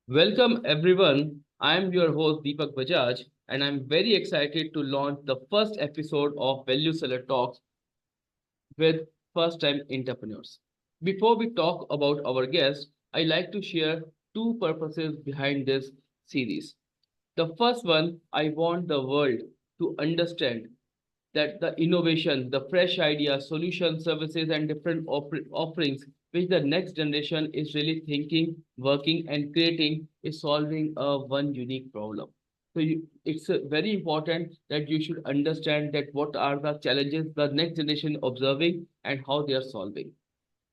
Welcome everyone. I am your host Deepak Bajaj and I'm very excited to launch the first episode of Value Seller Talks with first time entrepreneurs. Before we talk about our guests, I like to share two purposes behind this series. The first one, I want the world to understand that the innovation, the fresh ideas, solutions, services, and different offerings which the next generation is really thinking, working, and creating is solving a one unique problem. So it's very important that you should understand that what are the challenges the next generation observing and how they are solving.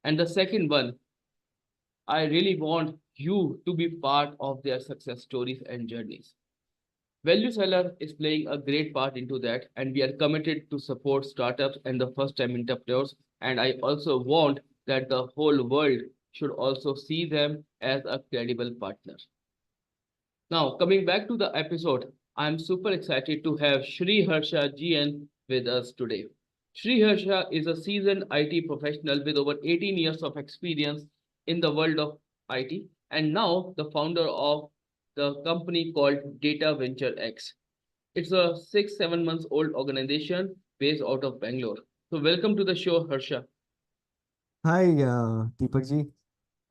And the second one, I really want you to be part of their success stories and journeys. Value Seller is playing a great part into that, and we are committed to support startups and the first time entrepreneurs. And I also want that the whole world should also see them as a credible partner. Now, coming back to the episode, I'm super excited to have Shri Harsha GN with us today. Shri Harsha is a seasoned IT professional with over 18 years of experience in the world of IT and now the founder of the company called DataVentureX. It's a 6, 7 months old organization based out of Bangalore. So, welcome to the show, Harsha. Hi, Deepak ji.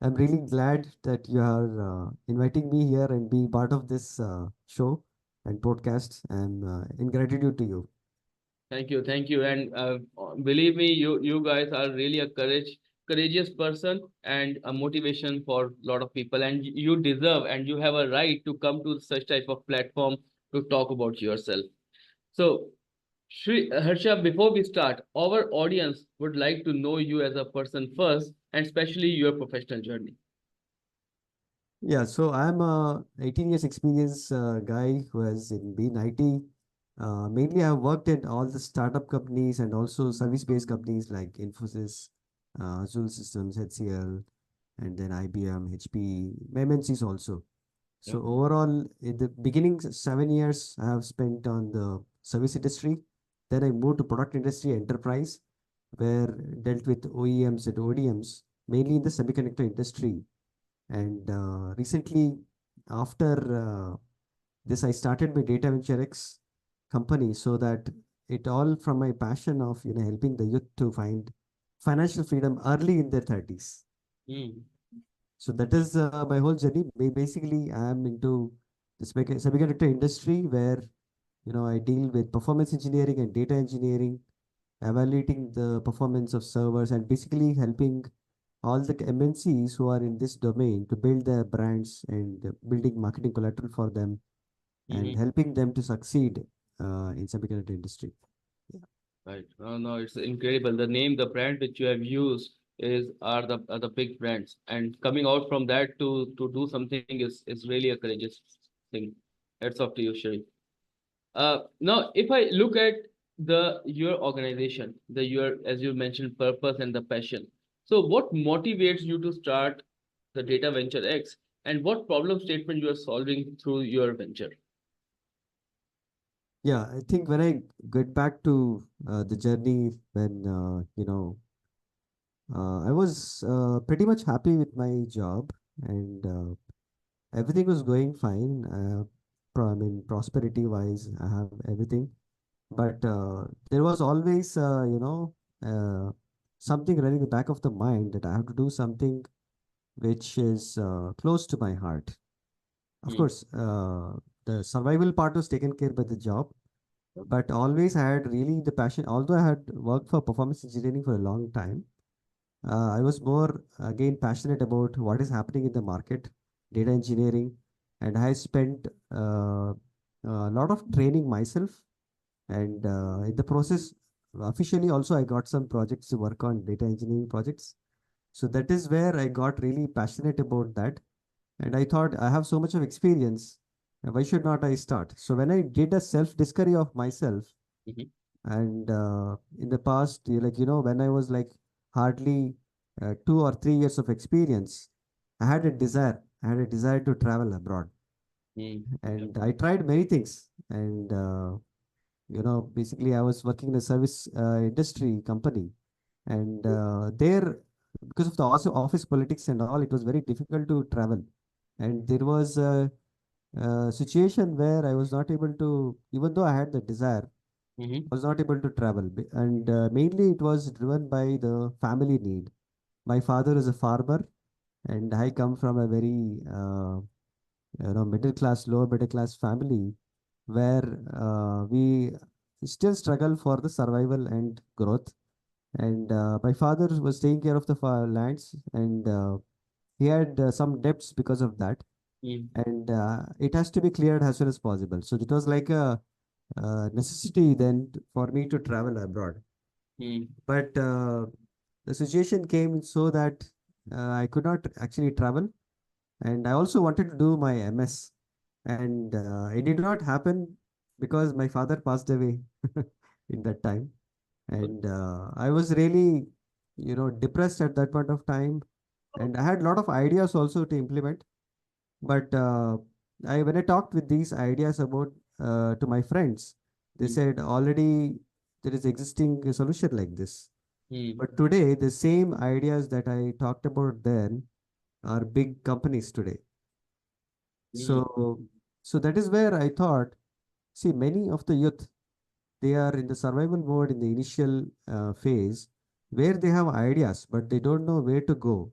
I'm really glad that you are inviting me here and being part of this show and podcast. And in gratitude to you. Thank you, and believe me, you guys are really a courageous person and a motivation for a lot of people, and you deserve and you have a right to come to such type of platform to talk about yourself. So, Harsha, before we start, our audience would like to know you as a person first, and especially your professional journey. Yeah, so I'm a 18 years experience guy who has been IT. Mainly, I've worked at all the startup companies and also service-based companies like Infosys, Azul Systems, HCL, and then IBM, HP, MNCs also. Yeah. So overall, in the beginning 7 years, I have spent on the service industry. Then I moved to product industry enterprise, where dealt with OEMs and ODMs, mainly in the semiconductor industry. And recently, after this, I started my DataVentureX company so that it all from my passion of helping the youth to find financial freedom early in their 30s. Mm. So that is my whole journey. Basically, I am into the semiconductor industry where I deal with performance engineering and data engineering, evaluating the performance of servers, and basically helping all the MNCs who are in this domain to build their brands and building marketing collateral for them and Mm-hmm. helping them to succeed in semiconductor industry. Yeah. Right. No, no, it's incredible. The name, the brand which you have used are the big brands, and coming out from that to do something is really a courageous thing. Hats off to you, Shri. Now, if I look at the your organization, the your as you mentioned, purpose and the passion. So, what motivates you to start the Data Venture X, and what problem statement you are solving through your venture? Yeah, I think when I get back to the journey when I was pretty much happy with my job and everything was going fine. I mean, prosperity wise, I have everything. But there was always, something running in the back of the mind that I have to do something which is close to my heart. Of Hmm. course, the survival part was taken care by the job, but always I had really the passion. Although I had worked for performance engineering for a long time, I was more again passionate about what is happening in the market, data engineering, and I spent a lot of training myself. And in the process, officially also I got some projects to work on data engineering projects. So that is where I got really passionate about that. And I thought I have so much of experience. Why should not I start? So when I did a self discovery of myself, Mhm. and in the past, when I was like hardly 2 or 3 years of experience, I had a desire to travel abroad. Hmm. Yep. And I tried many things. And basically I was working in a service industry company, and there, because of the also office politics and all, it was very difficult to travel. And there was a situation where I was not able to, even though I had the desire, Mm-hmm. was not able to travel. And mainly it was driven by the family need. My father is a farmer, and I come from a very middle class, lower middle class family where we still struggle for the survival and growth. And my father was taking care of the lands, and he had some debts because of that, and it has to be cleared as soon as possible. So it was like a necessity then for me to travel abroad. Mm-hmm. But the situation came so that I could not actually travel, and I also wanted to do my MS, and it did not happen because my father passed away in that time, and I was really, depressed at that point of time, and I had a lot of ideas also to implement, but I when I talked with these ideas about to my friends, they said already there is existing a solution like this. Mm-hmm. But today, the same ideas that I talked about then are big companies today. So, so that is where I thought, see, many of the youth, they are in the survival mode in the initial phase where they have ideas, but they don't know where to go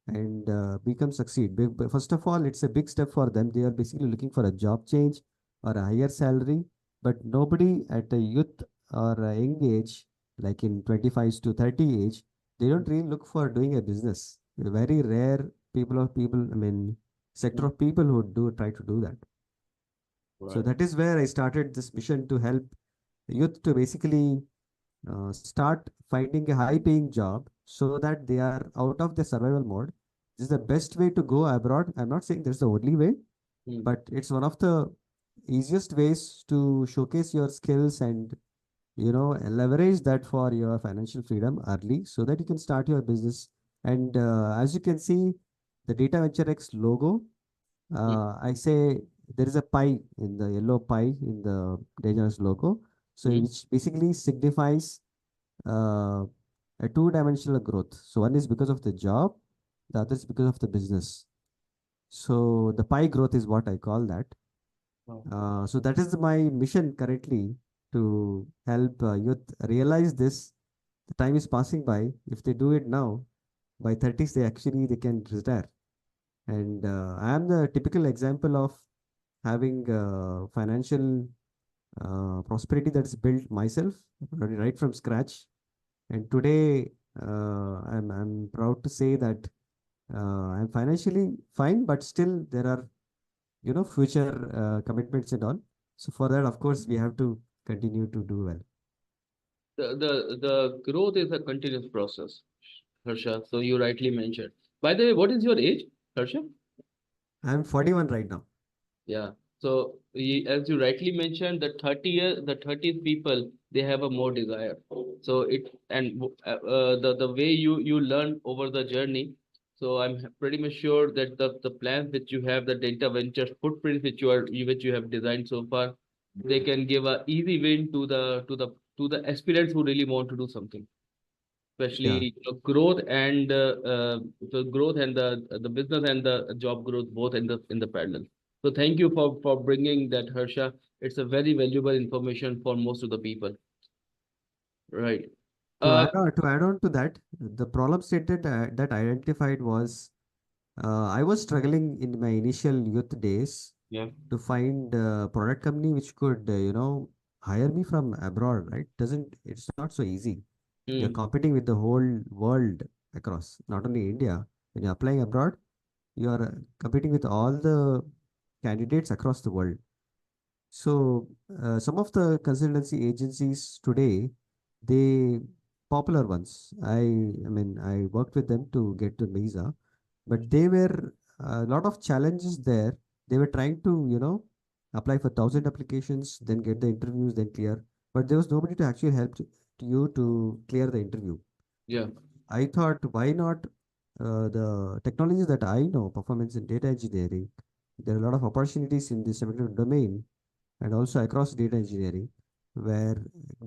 and become succeed. But first of all, it's a big step for them. They are basically looking for a job change or a higher salary, but nobody at a youth or a young age, like in 25 to 30 age, they don't really look for doing a business. Very rare people, I mean, sector of people who do try to do that. So Right. that is where I started this mission to help youth to basically start finding a high paying job so that they are out of the survival mode. This is the best way to go abroad. I'm not saying this is the only way, Mm-hmm. but it's one of the easiest ways to showcase your skills and leverage that for your financial freedom early so that you can start your business. And as you can see, the Data Venture X logo, I say there is a pie in the yellow pie in the Data's logo, so Mm-hmm. which basically signifies uh, a two-dimensional growth. So one is because of the job, the other is because of the business. So the pie growth is what I call that. Wow. So that is my mission currently to help youth realize this. The time is passing by. If they do it now, by 30s they can retire. And I am the typical example of having financial prosperity that's built myself right from scratch. And today, I'm proud to say that I'm financially fine, but still there are, future commitments and all. So for that, of course, we have to continue to do well. The growth is a continuous process, Harsha. So you rightly mentioned. By the way, what is your age, Harsha? I'm 41 right now. Yeah. So as you rightly mentioned, the 30th people they have a more desire. So it and the way you learn over the journey. So I'm pretty much sure that the plans that you have, the data ventures footprint which you have designed so far, they can give a easy win to the aspirants who really want to do something, Yeah. especially growth and the growth and the business and the job growth both in the parallel. So thank you for bringing that, Harsha. It's a very valuable information for most of the people. Right. Uh, To add on to that, the problem stated that I identified was I was struggling in my initial youth days yeah. to find a product company which could, hire me from abroad, right? Doesn't It's not so easy. You're Hmm. competing with the whole world across, not only India. When you're applying abroad, you are competing with all the candidates across the world. So some of the consultancy agencies today, they popular ones. I worked with them to get the visa, but they were a lot of challenges there. They were trying to, apply for 1,000 applications, then get the interviews, then clear. But there was nobody to actually help to you to clear the interview. Yeah. I thought, why not the technologies that I know, performance in data engineering, there are a lot of opportunities in this particular domain and also across data engineering, where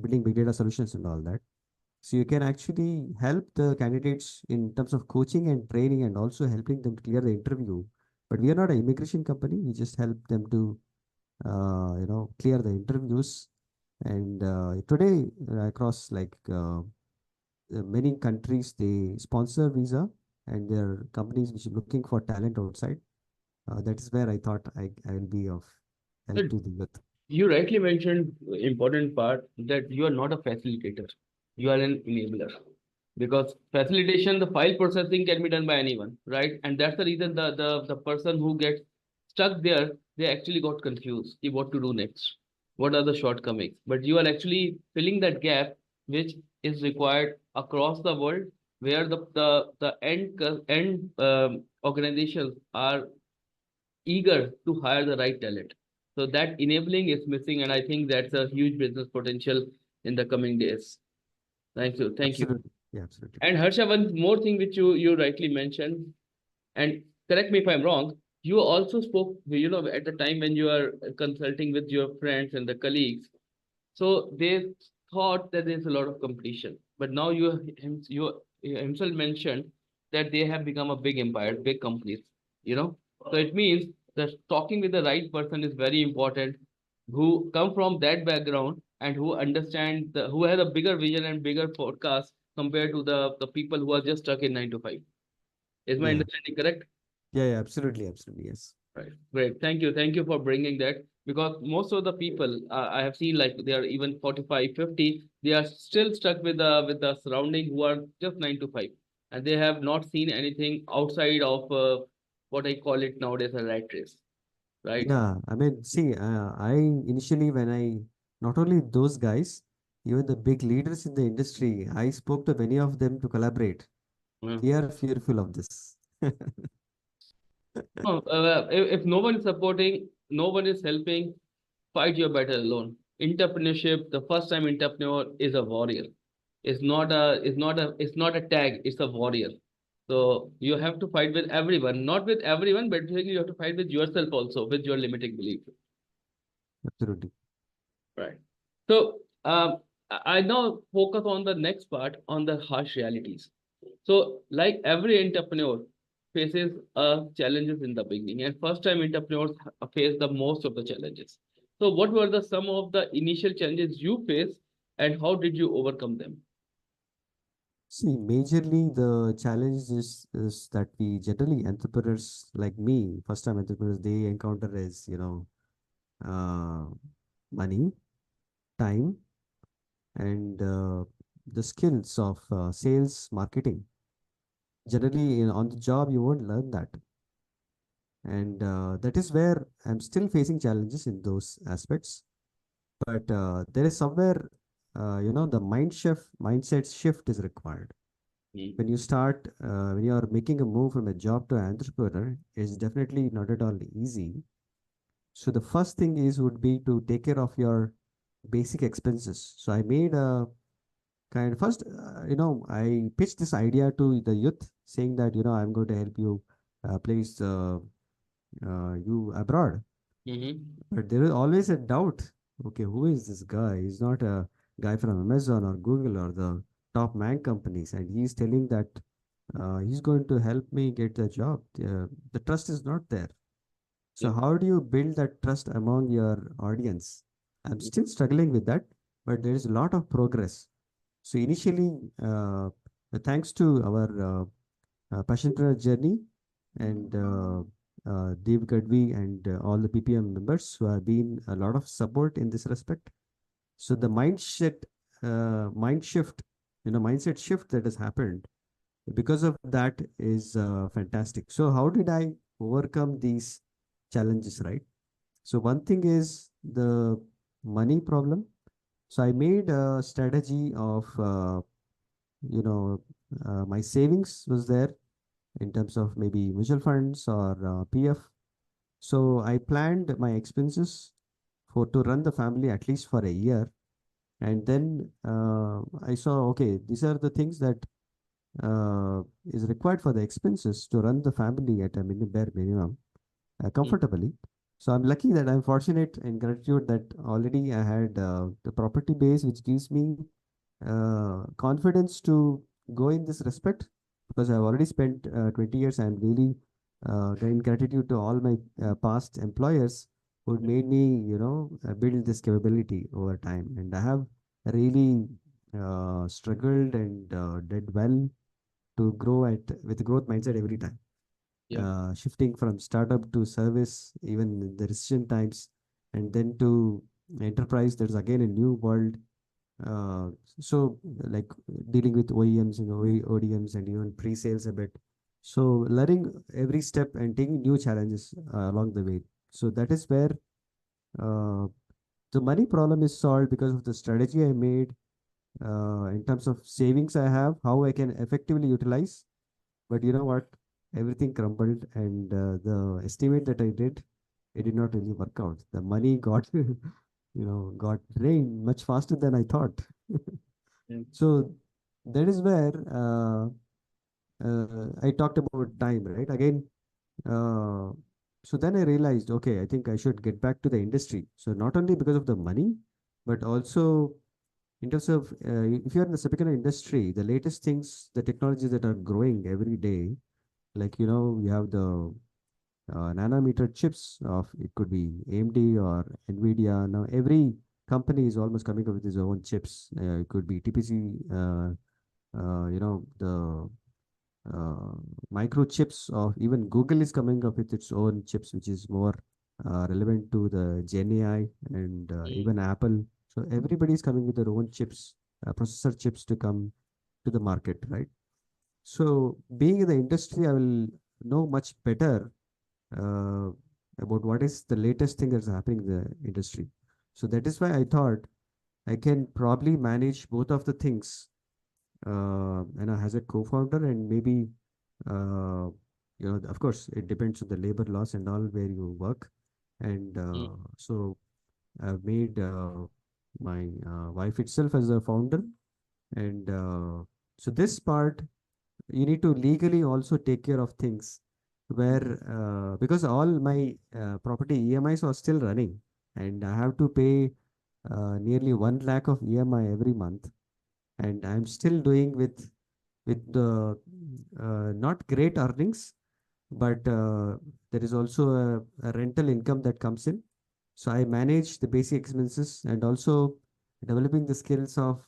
building big data solutions and all that. So you can actually help the candidates in terms of coaching and training and also helping them clear the interview. But we are not an immigration company. We just help them to, clear the interviews. And today, across like many countries, they sponsor visa, and there are companies which are looking for talent outside. That is where I thought I will be of help So to the youth. you rightly mentioned important part that you are not a facilitator. You are an enabler. Because facilitation, the file processing can be done by anyone, right? And that's the reason the person who gets stuck there, they actually got confused what to do next, what are the shortcomings. But you are actually filling that gap which is required across the world, where the end organizations are eager to hire the right talent. So that enabling is missing, and I think that's a huge business potential in the coming days. Thank you, thank you. Absolutely. Yeah, absolutely. And Harsha, one more thing which you rightly mentioned, and correct me if I'm wrong, you also spoke, at the time when you are consulting with your friends and the colleagues, so they thought that there's a lot of competition. But now you himself mentioned that they have become a big empire, big companies, you know. So it means that talking with the right person is very important, who come from that background and who understand who has a bigger vision and bigger forecast compared to the people who are just stuck in 9 to 5. Is my Yeah. understanding correct? Yeah, yeah, absolutely, absolutely. Yes. Right. Great. Thank you. Thank you for bringing that, because most of the people I have seen, like they are even 45, 50, they are still stuck with the surrounding who are just 9 to 5, and they have not seen anything outside of what I call it nowadays a rat race. Right. Yeah, I mean, see, I initially, when I, not only those guys, even the big leaders in the industry, I spoke to many of them to collaborate. Mm. They are fearful of this. No, if no one is supporting, no one is helping, fight your battle alone. Entrepreneurship, the first time entrepreneur is a warrior. It's not a tag, it's a warrior. So you have to fight with everyone, not with everyone, but basically you have to fight with yourself also, with your limiting belief. Absolutely. Right. So I now focus on the next part, on the harsh realities. So like every entrepreneur faces challenges in the beginning, and first time entrepreneurs face the most of the challenges. So what were the some of the initial challenges you faced, and how did you overcome them? See, majorly the challenge is that we generally entrepreneurs like me, first time entrepreneurs, they encounter is, uh, money, time, and the skills of sales, marketing. Generally, on the job, you won't learn that. And that is where I'm still facing challenges in those aspects. But there is somewhere, the mindset shift is required. Mm, When you start, when you are making a move from a job to an entrepreneur, it's definitely not at all easy. So the first thing is would be to take care of your basic expenses. So I made a kind first, I pitched this idea to the youth, saying that I'm going to help you place you abroad. mm-hmm. But there is always a doubt. Okay, who is this guy? He's not a guy from Amazon or Google or the top man companies, and he's telling that he's going to help me get the job. The trust is not there. So Yep. how do you build that trust among your audience? I'm still struggling with that, but there is a lot of progress. So initially, thanks to our passion journey and Dev Gadvi and all the PPM members who have been a lot of support in this respect. So the mind shift, mindset shift that has happened because of that is fantastic. So how did I overcome these challenges, right? So one thing is the money problem. So I made a strategy of, you know, my savings was there in terms of maybe mutual funds or PF. So I planned my expenses for to run the family at least for a year, and then I saw, okay, these are the things that is required for the expenses to run the family at a bare minimum Mm, comfortably. So I'm lucky that I'm fortunate in gratitude that already I had the property base, which gives me confidence to go in this respect because I've already spent 20 years. I'm really in gratitude to all my past employers who made me, build this capability over time. And I have really struggled and did well to grow at with growth mindset every time. Yeah. Shifting from startup to service, even in the recession times, and then to enterprise. There's again a new world. Uh, so like dealing with OEMs and ODMs and even pre-sales a bit. So learning every step and taking new challenges along the way. So that is where uh, the money problem is solved because of the strategy I made in terms of savings I have, how I can effectively utilize. But you know what? Everything crumbled, and the estimate that I did, it did not really work out. The money got, got drained much faster than I thought. Mm. So that is where I talked about time, right? Again, uh, so then I realized, okay, I think I should get back to the industry. So not only because of the money, but also in terms of if you're in the semiconductor industry, the latest things, the technologies that are growing every day, like we have the nanometer chips of it could be AMD or Nvidia. Now every company is almost coming up with its own chips. It could be TPC, the uh, microchips of even Google is coming up with its own chips, which is more relevant to the Gen AI and Mm. even Apple. So everybody is coming with their own chips, processor chips to come to the market, right? So being in the industry, I will know much better uh, about what is the latest thing that's happening in the industry. So that is why I thought I can probably manage both of the things as a co-founder and maybe uh, of course it depends on the labor laws and all where you work and Mm. so I've made my wife itself as a founder and so this part you need to legally also take care of things where because all my property EMIs are still running and I have to pay nearly 1 lakh of EMI every month and I'm still doing with the not great earnings, but there is also a rental income that comes in. So I manage the basic expenses and also developing the skills of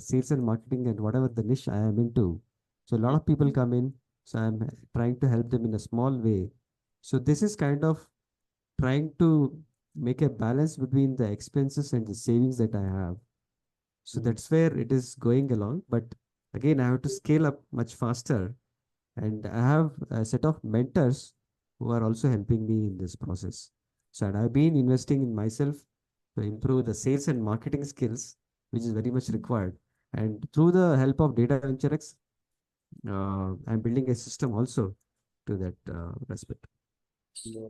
sales and marketing and whatever the niche I am into. So a lot Mm. of people come in, so I'm trying to help them in a small way. So this is kind of trying to make a balance between the expenses and the savings that I have. So Mm. that's where it is going along. But again, I have to scale up much faster. And I have a set of mentors who are also helping me in this process. So, and I've been investing in myself to improve the sales and marketing skills, which is very much required. And through the help of DataVentureX, I'm building a system also to that respect. Yeah.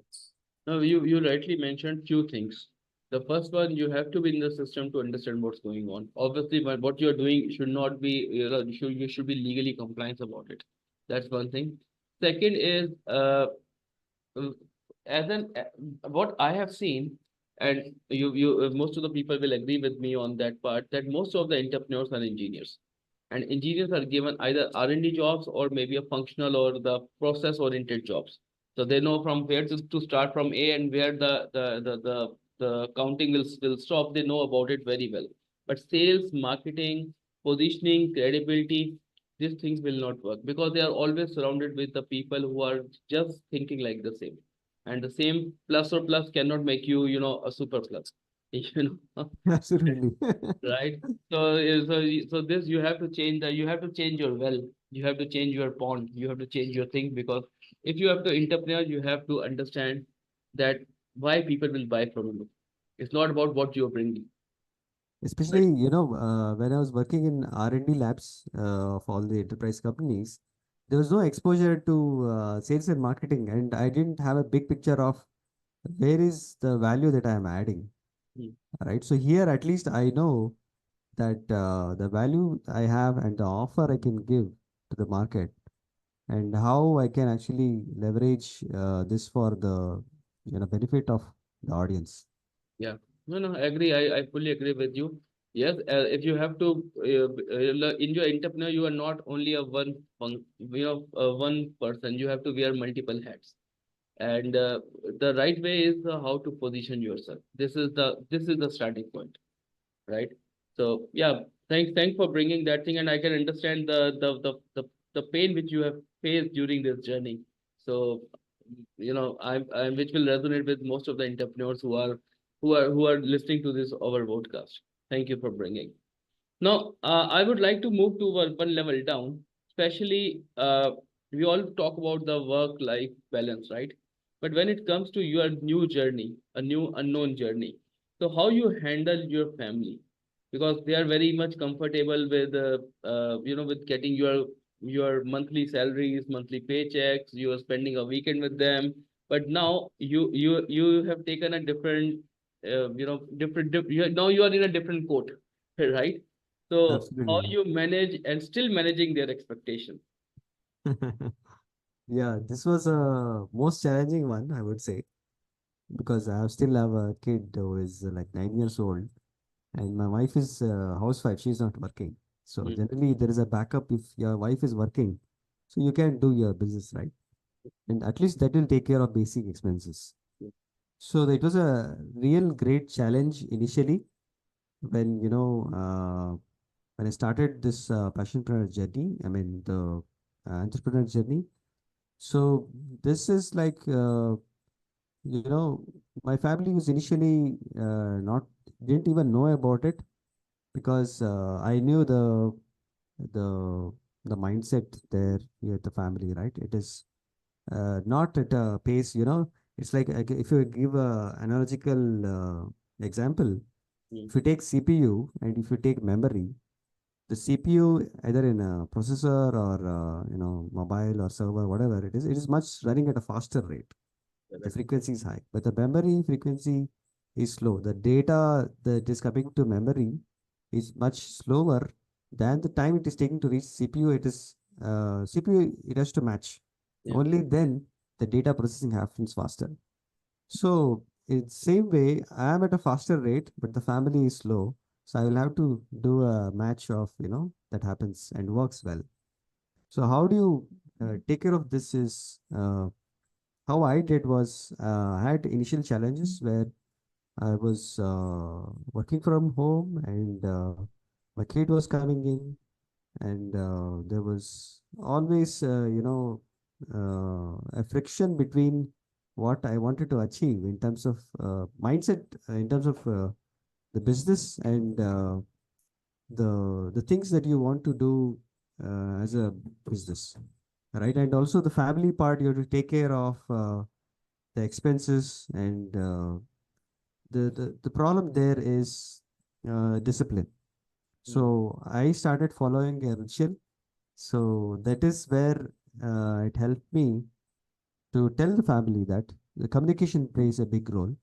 Now, you rightly mentioned few things. The first one, you have to be in the system to understand what's going on. Obviously, what you're doing should not be, you should be legally compliant about it. That's one thing. Second is, uh, as an what I have seen, and most of the people will agree with me on that part, that most of the entrepreneurs are engineers, and engineers are given either R&D jobs or maybe a functional or the process oriented jobs. So they know from where to start from A and where the counting will stop. They know about it very well. But sales, marketing, positioning, credibility, these things will not work because they are always surrounded with the people who are just thinking like the same. And the same plus or plus cannot make you, a super plus. You know. Absolutely. Right. So this you have to change you have to change your well, you have to change your pond, you have to change your thing, because if you have to entrepreneur, you have to understand that why people will buy from you. It's not about what you're bringing. Especially, Right. when I was working in R&D labs of all the enterprise companies, there was no exposure to sales and marketing, and I didn't have a big picture of where is the value that I am adding, Mm. right? So here, at least I know that the value I have and the offer I can give to the market, and how I can actually leverage this for the benefit of the audience. Yeah. No, no, I agree. I fully agree with you. Yes, if you have to, in your entrepreneur, you are not only a one person. You have to wear multiple hats. And the right way is how to position yourself. This is the starting point, right? So yeah, thanks for bringing that thing, and I can understand the pain which you have faced during this journey. So I'm which will resonate with most of the entrepreneurs who are listening to this our podcast. Thank you for bringing. Now, I would like to move to one level down, especially we all talk about the work-life balance, right? But when it comes to your new journey, a new unknown journey, so how you handle your family, because they are very much comfortable with, with getting your monthly salaries, monthly paychecks. You are spending a weekend with them, but now you have taken a different, now you are in a different court, right? So how Absolutely. you manage and still managing their expectation? Yeah, this was a most challenging one, I would say, because I still have a kid who is like 9 years old, and my wife is a housewife. She's not working. So Mm, generally, there is a backup if your wife is working, so you can do your business, right? And at least that will take care of basic expenses. mm, So it was a real great challenge initially when when I started this passionpreneur journey. I mean the entrepreneur journey. So this is like my family was initially not didn't even know about it because I knew the the mindset there here at the family, right? It is not at a pace, it's like if you give a analogical example, mm, if you take CPU and if you take memory, the CPU either in a processor or mobile or server, whatever it is much running at a faster rate. The correct. frequency is high, but the memory frequency is slow. The data that is coming to memory is much slower than the time it is taking to reach CPU. It is CPU, it has to match. Yeah, Only then the data processing happens faster. So in same way, I am at a faster rate, but the family is slow. So I will have to do a match of, that happens and works well. So how do you take care of this is how I did was I had initial challenges where I was working from home and my kid was coming in, and there was always a friction between what I wanted to achieve in terms of mindset, in terms of the business and the things that you want to do as a business, right? And also the family part, you have to take care of the expenses and the problem there is discipline. mm, So I started following a ritual. So that is where it helped me to tell the family that the communication plays a big role.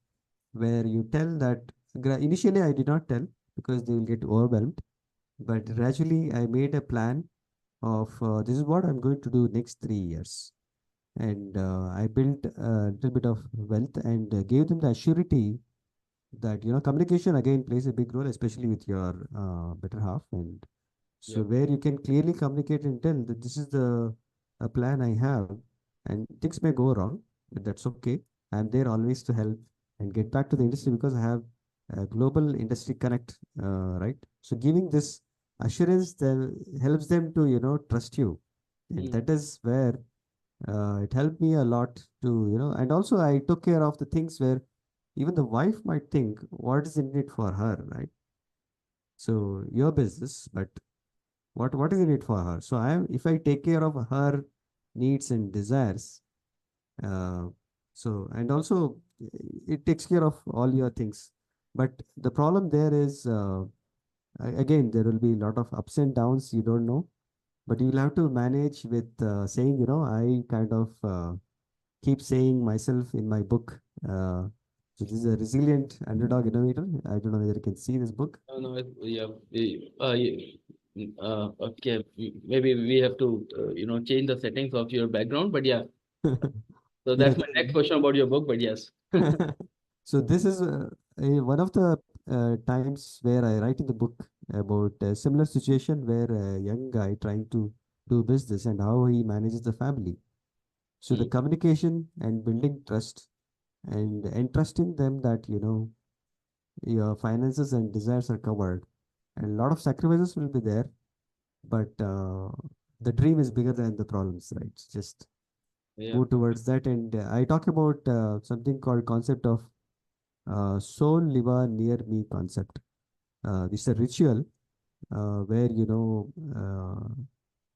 Where you tell that initially I did not tell because they will get overwhelmed, but gradually I made a plan of this is what I'm going to do next 3 years, and I built a little bit of wealth and gave them the surety that communication again plays a big role, especially with your better half. And so yep, where you can clearly communicate and tell that this is the plan I have, and things may go wrong, but that's okay. I'm there always to help and get back to the industry because I have a global industry connect, right? So giving this assurance that helps them to trust you, and mm, that is where it helped me a lot to and also I took care of the things where even the wife might think what is in it for her, right? So your business, but what is in it for her? So I am if I take care of her needs and desires, uh, so and also it takes care of all your things. But the problem there is again there will be a lot of ups and downs you don't know, but you'll have to manage with saying I kind of keep saying myself in my book. So this is a resilient underdog innovator. I don't know whether you can see this book. no, no, yeah, yeah, okay, maybe we have to change the settings of your background, but yeah, so Yeah. that's my next question about your book, but yes. So this is one of the times where I write in the book about a similar situation where a young guy trying to do business and how he manages the family. So the communication and building trust and entrusting them that, your finances and desires are covered. And a lot of sacrifices will be there, but the dream is bigger than the problems, right? Just Yeah. move towards that. And I talk about something called concept of soul liva near me concept. This is a ritual where,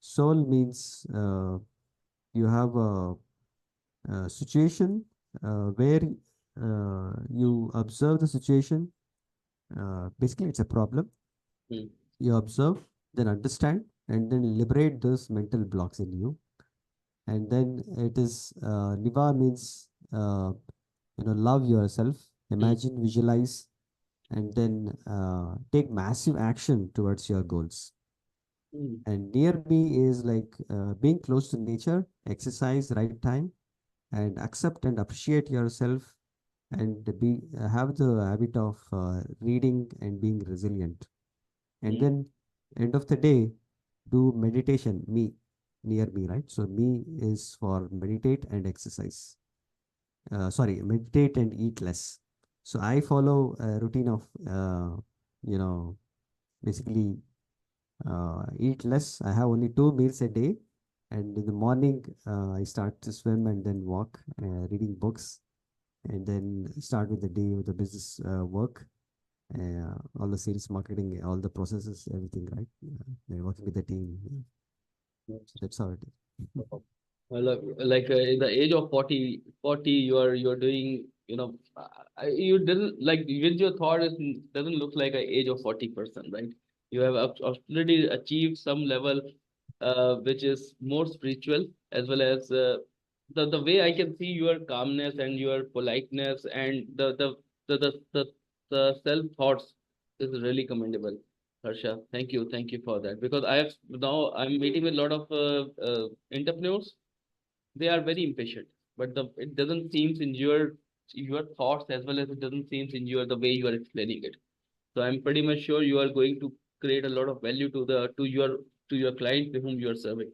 soul means you have a situation where you observe the situation. Basically, it's a problem. Mm, You observe, then understand, and then liberate those mental blocks in you. And then it is Niva means love yourself, mm, imagine, visualize, and then take massive action towards your goals. mm, And near me is like being close to nature, exercise right time, and accept and appreciate yourself, and be have the habit of reading and being resilient. And mm, then end of the day, do meditation. Me, near me, right? So me is for meditate and exercise. Sorry, meditate and eat less. So I follow a routine of you know basically eat less. I have only 2 meals a day, and in the morning I start to swim and then walk, reading books, and then start with the day with the business work, all the sales, marketing, all the processes, everything, right? Then working with the team. Yeah. So that's how it is. mm. Like in the age of 40, you're doing, you didn't like with your thought, it doesn't look like a age of 40 person, right? You have already achieved some level which is more spiritual, as well as the way I can see your calmness and your politeness and the self thoughts is really commendable. Harsha, thank you for that, because I'm meeting with a lot of entrepreneurs. They are very impatient, but it doesn't seem in your thoughts, as well as it doesn't seem in your the way you are explaining it. So I'm pretty much sure you are going to create a lot of value to your client to whom you are serving.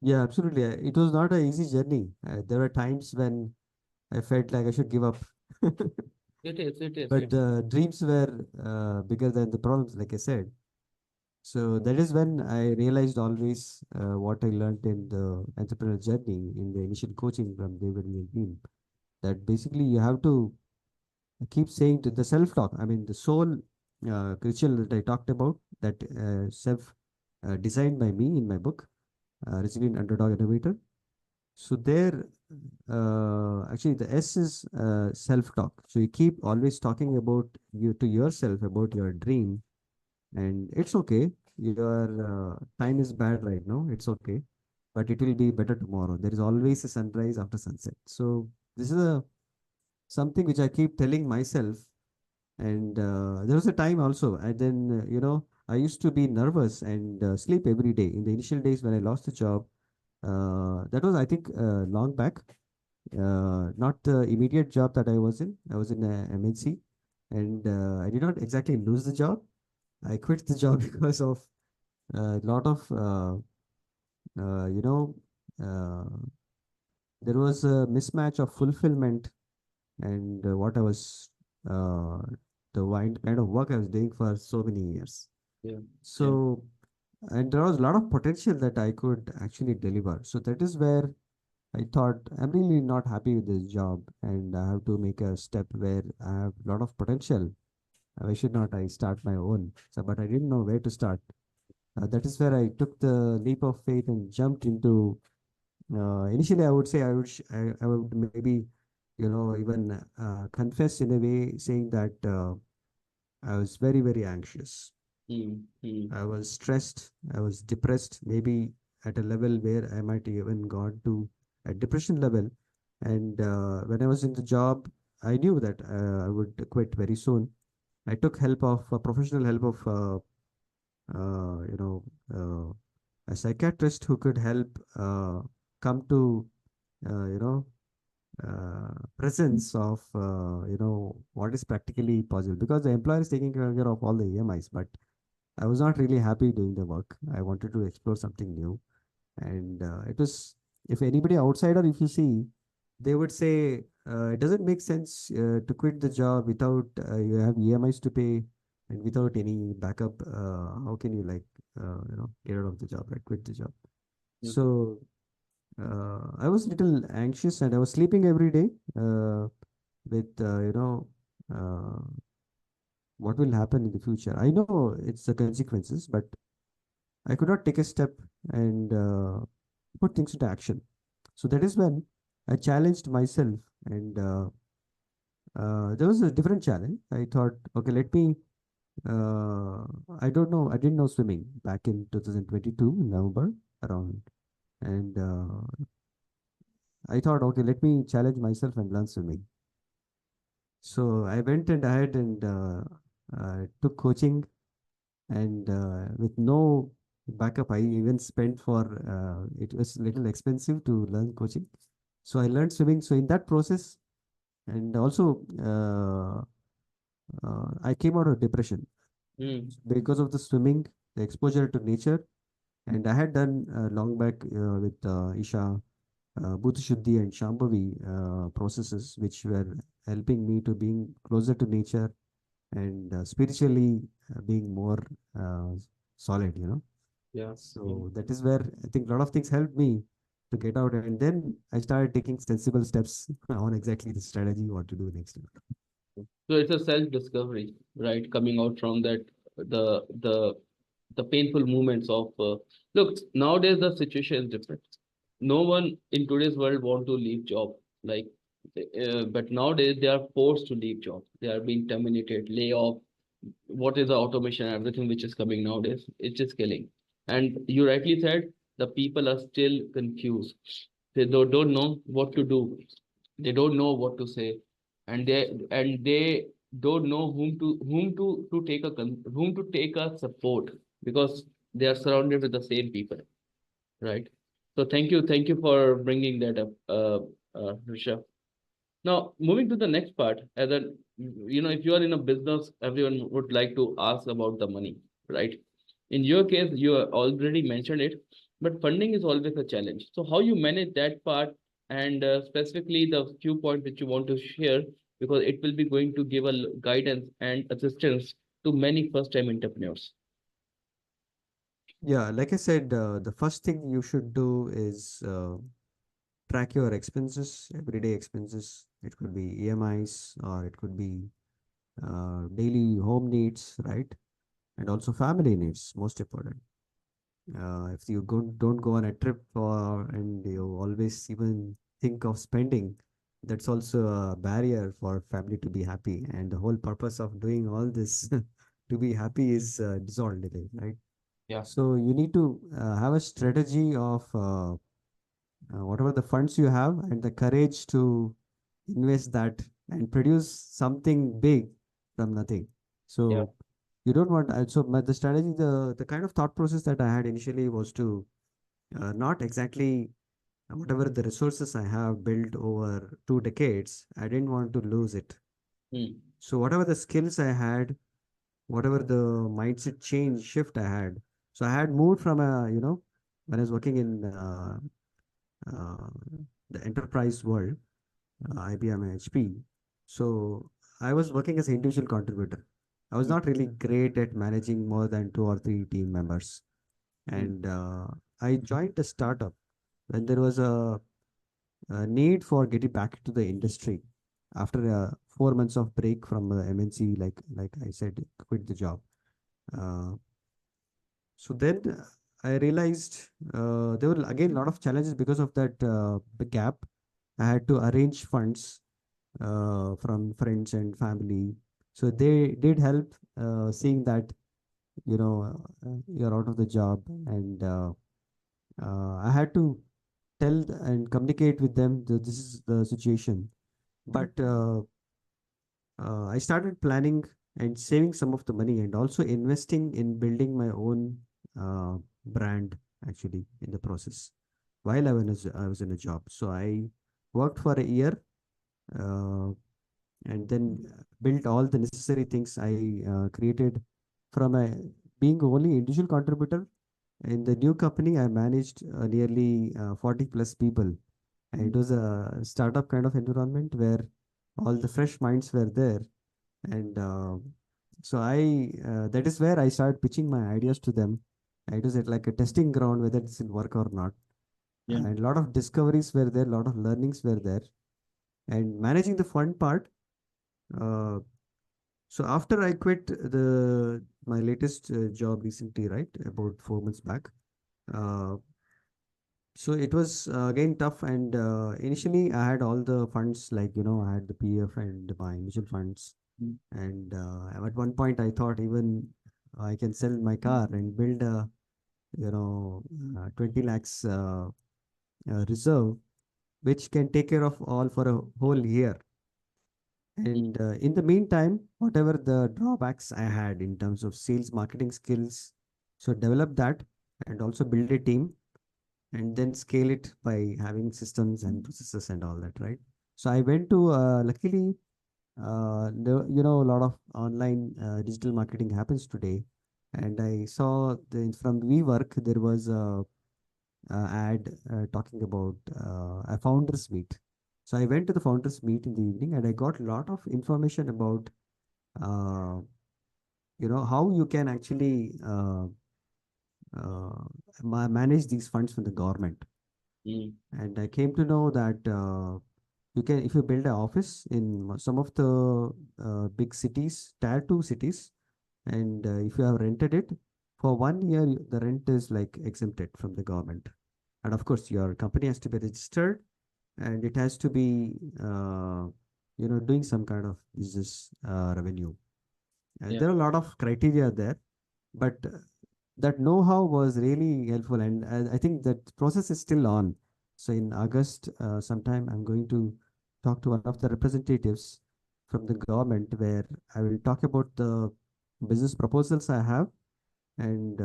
Yeah, absolutely. It was not an easy journey. There were times when I felt like I should give up. It is. But the dreams were bigger than the problems, like I said. So that is when I realized always what I learned in the entrepreneurial journey in the initial coaching from David and team. That basically you have to keep saying to the self-talk. I mean, the soul ritual that I talked about, that self designed by me in my book, Resilient Underdog Innovator. So there, actually, the S is self-talk. So you keep always talking about you to yourself about your dream, and it's okay. Your time is bad right now. It's okay, but it will be better tomorrow. There is always a sunrise after sunset. So this is a something which I keep telling myself. And there was a time also, and then I used to be nervous and sleep every day in the initial days when I lost the job. That was, I think, long back. Not the immediate job that I was in. I was in a MNC, and I did not exactly lose the job. I quit the job because of a lot of, uh, you know, uh, there was a mismatch of fulfillment and what I was, uh, the kind of work I was doing for so many years. Yeah, yeah. So, and there was a lot of potential that I could actually deliver. So that is where I thought I'm really not happy with this job, and I have to make a step where I have a lot of potential. Why should not I start my own? So, but I didn't know where to start. That is where I took the leap of faith and jumped into. Initially, I would say I would maybe, even confess in a way, saying that I was very, very anxious. Mm, mm, I was stressed. I was depressed, maybe at a level where I might even gone to a depression level. And when I was in the job, I knew that I would quit very soon. I took help of professional help of uh, you know uh, a psychiatrist who could help come to you know presence of what is practically possible, because the employer is taking care of all the EMIs, but I was not really happy doing the work. I wanted to explore something new, and it was. if anybody outsider, if you see, they would say it doesn't make sense to quit the job without you have EMIs to pay and without any backup. How can you like get out of the job, right? Quit the job. Mm. So I was little anxious and I was sleeping every day with uh, what will happen in the future. I know it's the consequences, but I could not take a step and put things into action. So that is when I challenged myself, and there was a different challenge. I thought, okay, let me. I don't know. I didn't know swimming back in 2022 in November around, and I thought, okay, let me challenge myself and learn swimming. So I went and ahead and took coaching, and with no backup, I even spent for it was little expensive to learn coaching. So I learned swimming. So in that process, and also I came out of depression Mm. because of the swimming, the exposure to nature, and I had done long back with Isha, Bhuta Shuddhi and Shambhavi processes, which were helping me to being closer to nature and spiritually being more uh, solid, Yeah. Yeah. So that is where I think a lot of things helped me to get out, and then I started taking sensible steps on exactly the strategy what to do next. So it's a self-discovery, right? Coming out from that, the the the painful moments of look, nowadays the situation is different. No one in today's world want to leave job, like but nowadays they are forced to leave job. They are being terminated, lay off. What is the automation, everything which is coming nowadays, it's just killing. And you rightly said, the people are still confused. They don't know what to do. They don't know what to say, and they don't know whom to take whom to take a support, because they are surrounded with the same people, right? So thank you for bringing that up, Risha. Now, moving to the next part, as a if you are in a business, everyone would like to ask about the money, right? In your case, you already mentioned it, but funding is always a challenge. So, how you manage that part, and specifically the few points which you want to share, because it will be going to give a guidance and assistance to many first-time entrepreneurs. Yeah, like I said, the first thing you should do is track your expenses, everyday expenses. It could be EMIs or it could be daily home needs, right? And also family needs, most important. If you don't go on a trip and you always even think of spending, that's also a barrier for family to be happy. And the whole purpose of doing all this to be happy is dissolved, right? Yeah, So you need to have a strategy of whatever the funds you have and the courage to invest that and produce something big from nothing. yeah, So you don't want the strategy, the kind of thought process that I had initially was to not exactly whatever the resources I have built over 2 decades, I didn't want to lose it. mm, So whatever the skills I had, whatever the mindset change shift I had, so I had moved from a when I was working in uh, the enterprise world, IBM and HP. So I was working as an individual contributor. I was mm, not really great at managing more than 2 or 3 team members. mm, And I joined a startup when there was a need for getting back into the industry after 4 months of break from MNC, like I said, quit the job. Uh, so then I realized there were again a lot of challenges because of that big gap. I had to arrange funds from friends and family. So they did help seeing that you're out of the job, and I had to and communicate with them that this is the situation. But I started planning and saving some of the money and also investing in building my own brand actually in the process while I was in a job. So I worked for a year uh, and then built all the necessary things I created from a being only individual contributor. In the new company, I managed nearly 40 plus people. And Mm. it was a startup kind of environment where all the fresh minds were there. And that is where I started pitching my ideas to them. It was at like a testing ground whether this will work or not. Yeah. And a lot of discoveries were there, a lot of learnings were there. And managing the fun part, uh, so after I quit the my latest job recently, right, about 4 months back, uh, so it was again tough. And initially, I had all the funds, like I had the PF and my mutual funds. Mm. And at one point, I thought even I can sell my car and build a 20 lakhs reserve, which can take care of all for a whole year. Mm. And in the meantime, whatever the drawbacks I had in terms of sales marketing skills, so develop that and also build a team and then scale it by having systems and processes and all that, right? So I went to luckily, a lot of online digital marketing happens today, and I saw from WeWork there was ad talking about a founders meet. So I went to the founders meet in the evening, and I got a lot of information about uh, how you can actually uh, manage these funds from the government. Mm. And I came to know that you can, if you build an office in some of the big cities, tier 2 cities, and if you have rented it for 1 year, the rent is like exempted from the government. And of course, your company has to be registered, and it has to be, doing some kind of business revenue. Yeah. There are a lot of criteria there, but that know-how was really helpful, and I think that process is still on. So in August, sometime I'm going to talk to one of the representatives from the government, where I will talk about the business proposals I have, and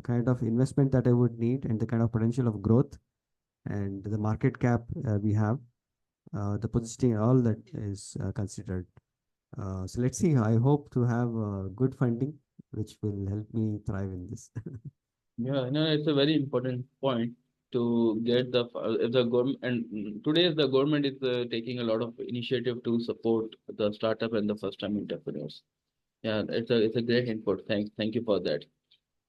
kind of investment that I would need, and the kind of potential of growth, and the market cap we have, the positioning, all that is considered. So let's see. I hope to have good funding, which will help me thrive in this. Yeah, no, it's a very important point to get if the government, and today the government is taking a lot of initiative to support the startup and the first time entrepreneurs. Yeah, it's a great input. Thank you for that.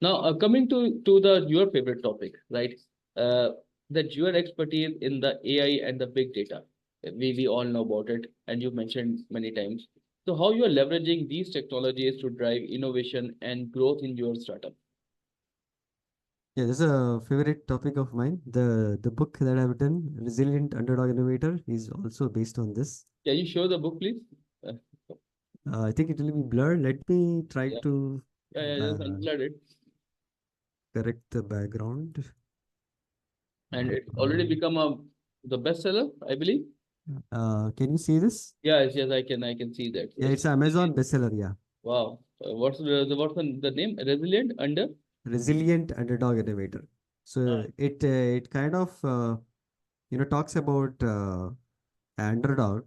Now, coming to the your favorite topic, right? Uh, that your expertise in the AI and the big data. We all know about it, and you mentioned many times. So, how you are leveraging these technologies to drive innovation and growth in your startup? Yeah, this is a favorite topic of mine. The book that I've written, Resilient Underdog Innovator, is also based on this. Can you show the book, please? Uh, I think it will be blurred. Let me try yeah, to yeah, just uh, unblurred it, correct the background. and it already Um, become the bestseller, I believe. can you see this? Yes, yes, I can see that. Yeah, It's it's Amazon bestseller. Yeah, wow. What's the name? Resilient under. Resilient Underdog Innovator. So it kind of talks about underdog,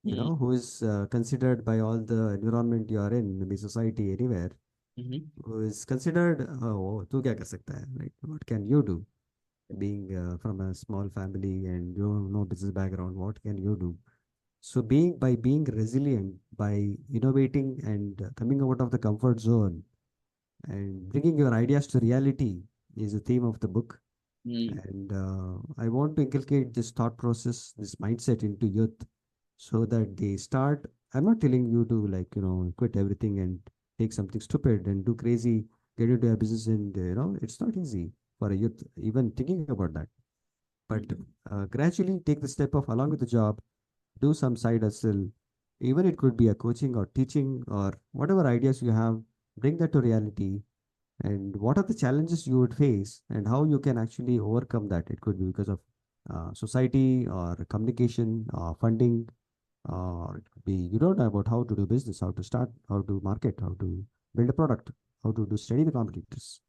Mm-hmm. who is considered by all the environment you are in, maybe society anywhere, Mm-hmm. who is considered, oh, tu kya kar sakta hai? Like, what can you do? Being from a small family and you don't know business background, what can you do? So being resilient, by innovating and coming out of the comfort zone and bringing your ideas to reality is the theme of the book. Mm. And I want to inculcate this thought process, this mindset into youth, so that they start. I'm not telling you to, like, quit everything and take something stupid and do crazy, get into a business, and it's not easy for a youth even thinking about that. But Mm. gradually take the step of, along with the job, do some side hustle. Even it could be a coaching or teaching or whatever ideas you have, bring that to reality. And what are the challenges you would face and how you can actually overcome that. It could be because of society or communication or funding, or it could be you don't know about how to do business, how to start, how to market, how to build a product, how to do study the competitors.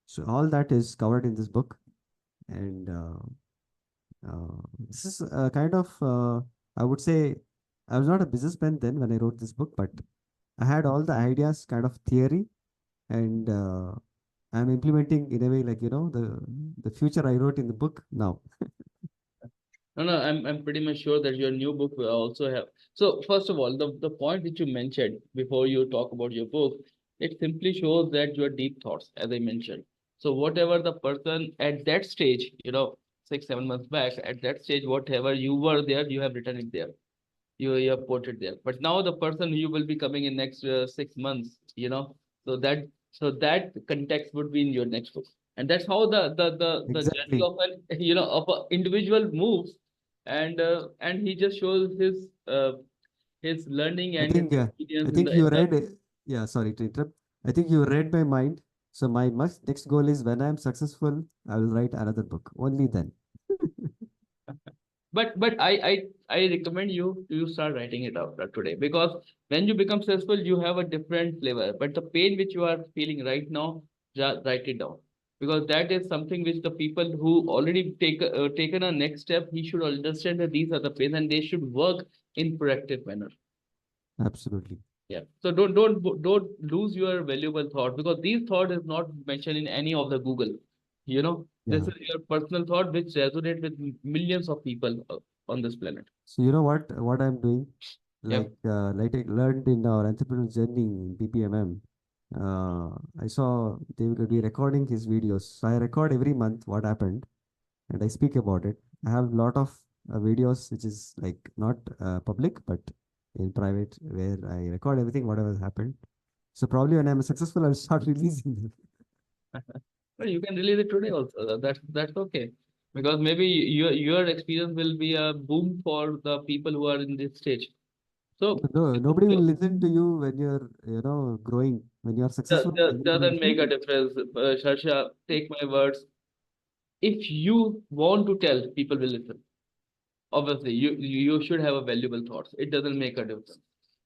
So all that is covered in this book. And this is a kind of, I would say, I was not a businessman then when I wrote this book, but I had all the ideas, kind of theory, and I'm implementing in a way like, the future I wrote in the book now. No, no, I'm pretty much sure that your new book will also have. So first of all, the point which you mentioned before you talk about your book, it simply shows that your deep thoughts, as I mentioned. So whatever the person at that stage, 6, 7 months back, at that stage, whatever you were there, you have written it there. You have put it there. But now the person you will be coming in next 6 months, so that context would be in your next book. And that's how the journey Exactly. of an of an individual moves, and he just shows his learning I and his think I experience in think the you in the read yeah, sorry to interrupt. I think you read my mind. So my next goal is when I'm successful, I will write another book. Only then. but I recommend you start writing it out today, because when you become successful you have a different flavor, but the pain which you are feeling right now, just write it down, because that is something which the people who already taken a next step, he should understand that these are the pains and they should work in proactive manner. Absolutely. Yeah, so don't lose your valuable thought, because these thought is not mentioned in any of the Google. This Yeah. is your personal thought which resonate with millions of people on this planet. So you know what I'm doing? Yeah. Like I learned in our entrepreneurial journey in PPMM. I saw they will be recording his videos. So I record every month what happened and I speak about it. I have a lot of videos which is like not public but in private where I record everything whatever happened. So probably when I'm successful, I'll start releasing them. Well, you can release it today also. That's okay. Because maybe your experience will be a boom for the people who are in this stage. So No, nobody will listen to you when you're, growing. When you're successful, everybody will doesn't say, make a difference. Sharsha, take my words. If you want to tell, people will listen. Obviously, you should have a valuable thoughts. It doesn't make a difference.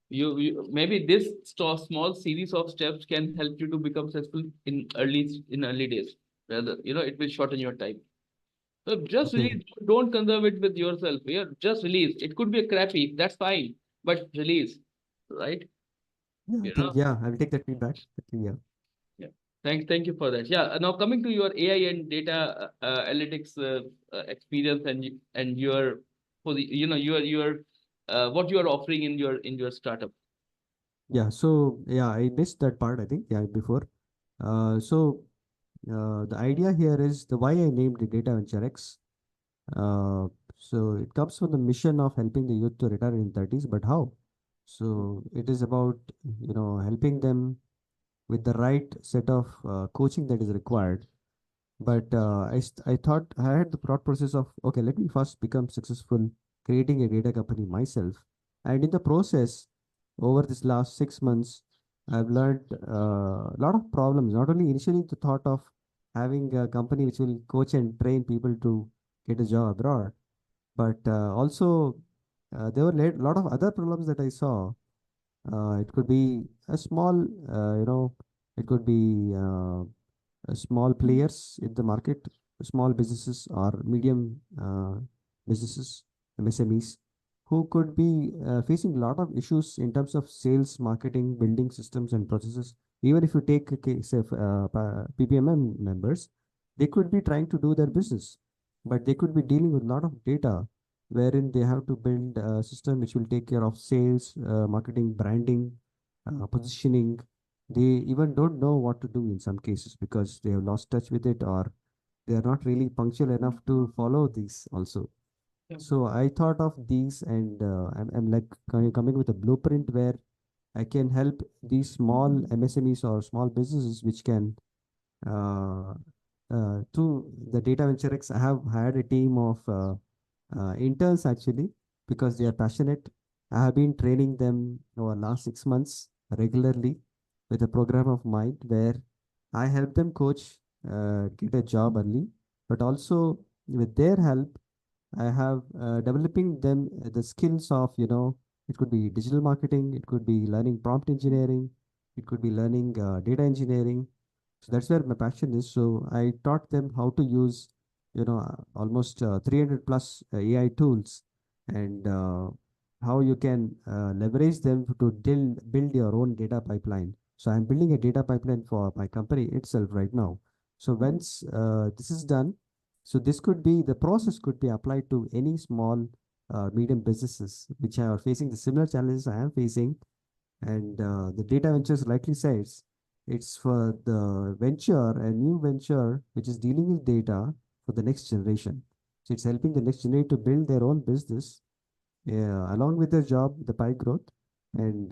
You maybe this small series of steps can help you to become successful in early days. Rather, it will shorten your time. So just okay, release. Don't conserve it with yourself. Yeah, just release. It could be a crappy. That's fine. But release, right? yeah, I You think, know. yeah, I'll take that feedback. I think, yeah. Yeah. Thank you for that. Yeah. Now coming to your AI and data analytics experience, and your your what you are offering in your startup. Yeah, so, yeah, I missed that part, I think, yeah, before. The idea here is the why I named it DataVentureX. Uh, so it comes from the mission of helping the youth to retire in 30s, but how? So it is about, helping them with the right set of coaching that is required. But I thought I had the thought process of, okay, let me first become successful creating a data company myself. And in the process, over this last 6 months, I've learned a lot of problems. Not only initially the thought of having a company which will coach and train people to get a job abroad, but also there were a lot of other problems that I saw. It could be a small, it could be small players in the market, small businesses or medium businesses, MSMEs, who could be facing a lot of issues in terms of sales, marketing, building systems and processes. Even if you take a case of PPMM members, they could be trying to do their business, but they could be dealing with a lot of data wherein they have to build a system which will take care of sales, marketing, branding, positioning. They even don't know what to do in some cases because they have lost touch with it or they are not really punctual enough to follow these also. Yeah. So I thought of these and I'm like coming with a blueprint where I can help these small MSMEs or small businesses which can uh, to the DataVentureX. I have hired a team of interns actually because they are passionate. I have been training them over last 6 months regularly with a program of mine where I help them coach get a job early, but also with their help, I have developing them the skills of it could be digital marketing, it could be learning prompt engineering, it could be learning data engineering. So that's where my passion is. So I taught them how to use, almost 300 plus AI tools and how you can leverage them to build your own data pipeline. So I'm building a data pipeline for my company itself right now. So once this is done, so this could be the process could be applied to any small medium businesses which are facing the similar challenges I am facing. And the data ventures likely says it's for the venture, a new venture which is dealing with data for the next generation. So it's helping the next generation to build their own business along with their job, the pie growth, and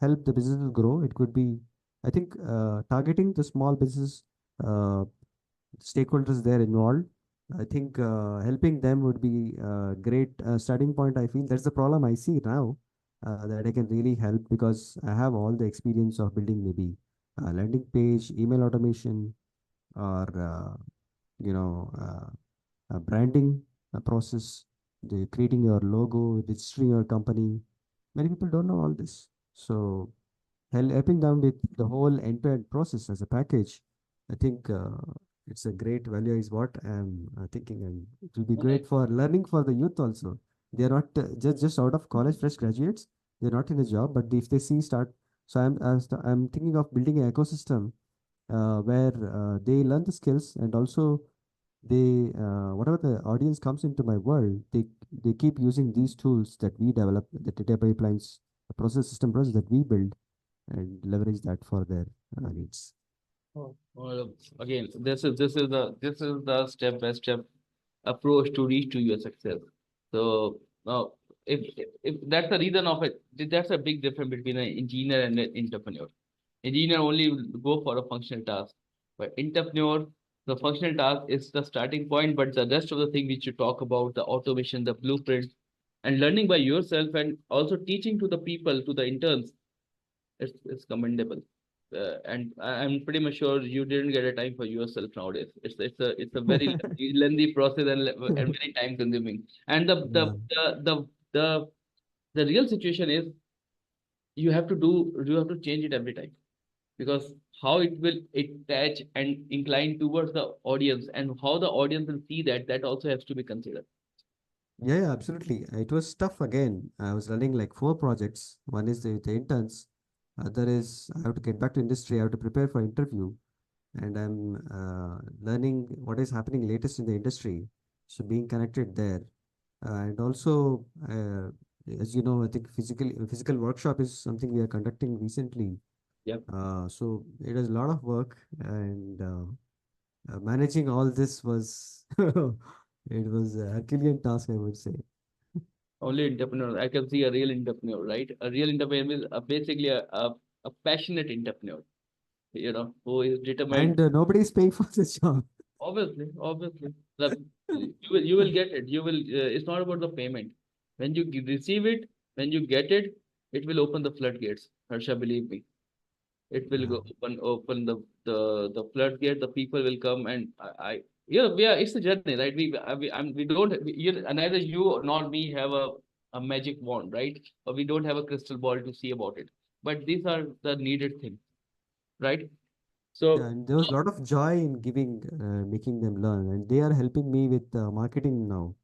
help the business will grow. It could be, I think, targeting the small business uh, stakeholders there involved. I think helping them would be a great starting point. I feel that's the problem I see now that I can really help because I have all the experience of building maybe a landing page, email automation, or branding process, the creating your logo, registering your company. Many people don't know all this. So helping them with the whole end-to-end process as a package, I think it's a great value is what I'm thinking, and it will be great for learning for the youth also. They are not just out of college, fresh graduates. They're not in a job, but if they see start, so I'm thinking of building an ecosystem where they learn the skills and also they whatever the audience comes into my world, they keep using these tools that we develop, the data pipelines, the process system process that we build, and leverage that for their needs. Oh, well, again, this is the step by step approach to reach to your success. So now, if that's the reason of it, that's a big difference between an engineer and an entrepreneur. Engineer only will go for a functional task, but entrepreneur, the functional task is the starting point, but the rest of the thing which you talk about, the automation, the blueprint, and learning by yourself, and also teaching to the people, to the interns, it's commendable. I'm pretty much sure you didn't get a time for yourself nowadays. It's a very lengthy process and very time consuming. And Yeah. the the real situation is you have to change it every time, because how it will attach and incline towards the audience, and how the audience will see that also has to be considered. Yeah, yeah, absolutely. It was tough again. I was running like four projects. One is the interns. Other is I have to get back to industry. I have to prepare for interview, and I'm learning what is happening latest in the industry. So being connected there, and also as you know, I think physical workshop is something we are conducting recently. Yep. So it is a lot of work, and managing all this was it was a Herculean task, I would say. Only entrepreneur. I can see a real entrepreneur, right? A real entrepreneur is basically a passionate entrepreneur, who is determined. And nobody is paying for this job. Obviously, you will get it. You will. It's not about the payment. When you receive it, when you get it, it will open the floodgates. Harsha, believe me, it will Yeah. go open the floodgate. The people will come, and yeah, we are. It's a journey, right? We don't. Neither you nor me have a magic wand, right? Or we don't have a crystal ball to see about it. But these are the needed things, right? Yeah, So and there was a lot of joy in giving, making them learn, and they are helping me with marketing now.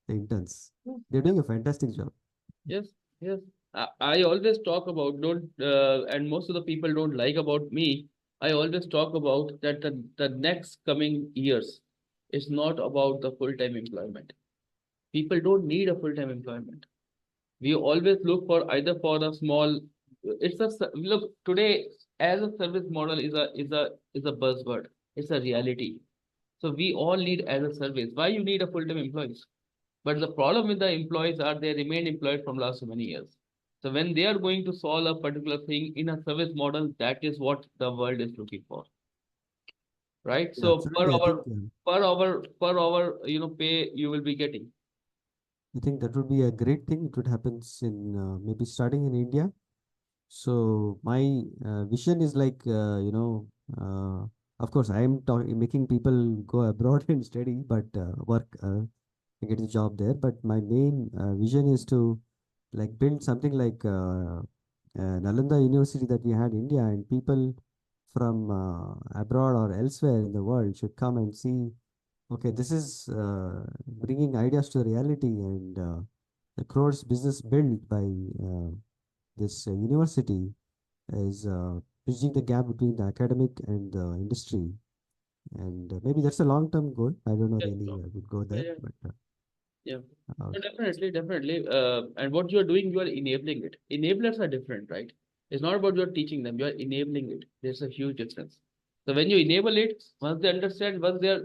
The interns, they're yeah. doing a fantastic job. Yes, yes. I always talk about don't and most of the people don't like about me. I always talk about that the next coming years is not about the full-time employment. People don't need a full-time employment. We always look for either for a small. Look today, as a service model is a buzzword. It's a reality. So we all need as a service. Why you need a full-time employees? But the problem with the employees are they remain employed from last so many years. So when they are going to solve a particular thing in a service model, that is what the world is looking for, right? Yeah, So per absolutely. hour, pay you will be getting. I think that would be a great thing. It would happen in maybe starting in India. So my vision is like of course I am making people go abroad and study, but work get a job there. But my main vision is to like build something like Nalanda University that we had in India, and people from abroad or elsewhere in the world should come and see. Okay, this is bringing ideas to reality, and the crores business built by this university is bridging the gap between the academic and the industry. And maybe that's a long-term goal. I don't know Yes, really no. I would go Yeah, there, yeah, but yeah. uh, No, definitely, definitely. And what you are doing, you are enabling it. Enablers are different, right? It's not about you're teaching them, you are enabling it. There's a huge difference. So when you enable it, once they understand, once their